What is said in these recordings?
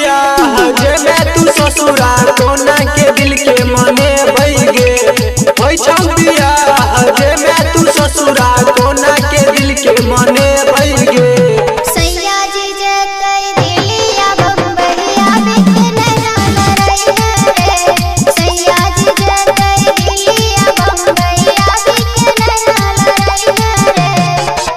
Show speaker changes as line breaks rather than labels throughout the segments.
बियाह जेबे तू ससुरा कोना के दिल के मने भइगे होय छौ बियाह जेबे तू ससुरा कोना के दिल के मने भइगे
सैया जी जतई दिलिया बम्बईया बिकने ना रही रे सैया जी जतई दिलिया बम्बईया बिकने ना रही रे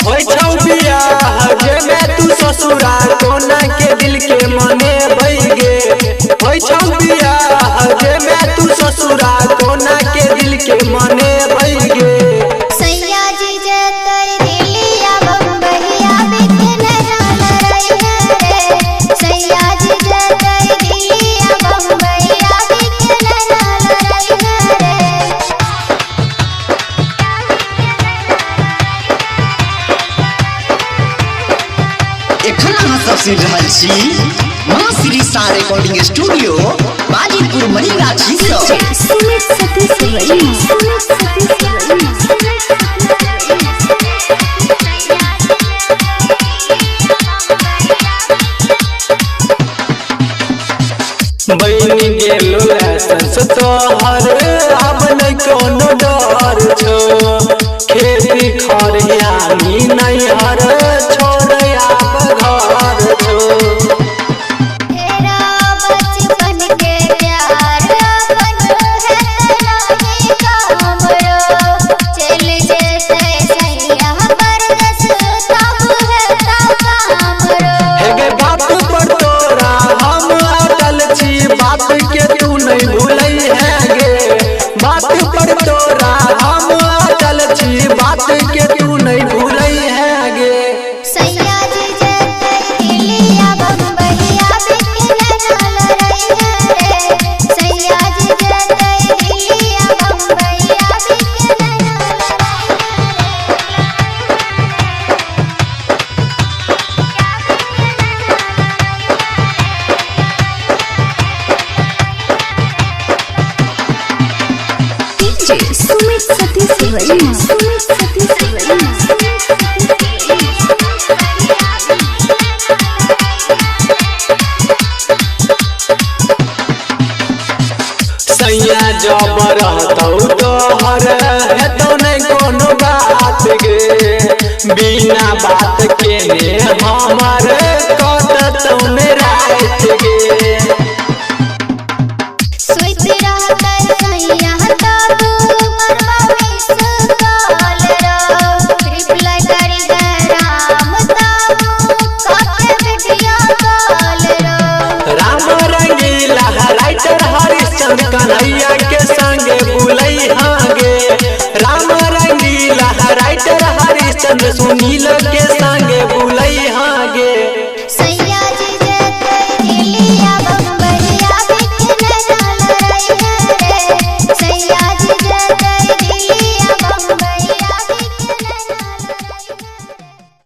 होय छौ बियाह जेबे तू ससुरा कोना के दिल के मने भइगे होय छौ बियाह जेबे तू ससुरा कोना के दिल के मने भइगे
सैया जी जतई दिलिया बम्बईया बिकने ना रही रे सैया जी जतई दिलिया बम्बईया बिकने ना रही रे
एखन अहाँ सब सुनि रहल छी माँ श्री सा रिकॉर्डिंग स्टूडियो बाजीपुर मनीगाछी
सुमित सतीश रैना
बनी गेलो लाइसेंस तोहर अब नहीं कोनो डर छो खेती खरियानी नहीं हर छोड़ आब घर छो
तेरा बचपन के प्यार अपन है नहीं कामरो चल जेते सैया परदेस तब है कामरो
हेगे बात पर तोरा हम अटल छी बात के तू नहीं भूलई है गे बात पर तोरा हम अटल छी बात के तू नहीं भूलई है गे
सैया जी जतई दिलिया बम्बईया बिकने ना रही रे सैया जी जतई दिलिया बम्बईया बिकने ना डीजे सुमित सतीश रैना
सैया जब रहतौ तोहर हेतौ नहीं कोनो बात गे बिना बात के ने हमर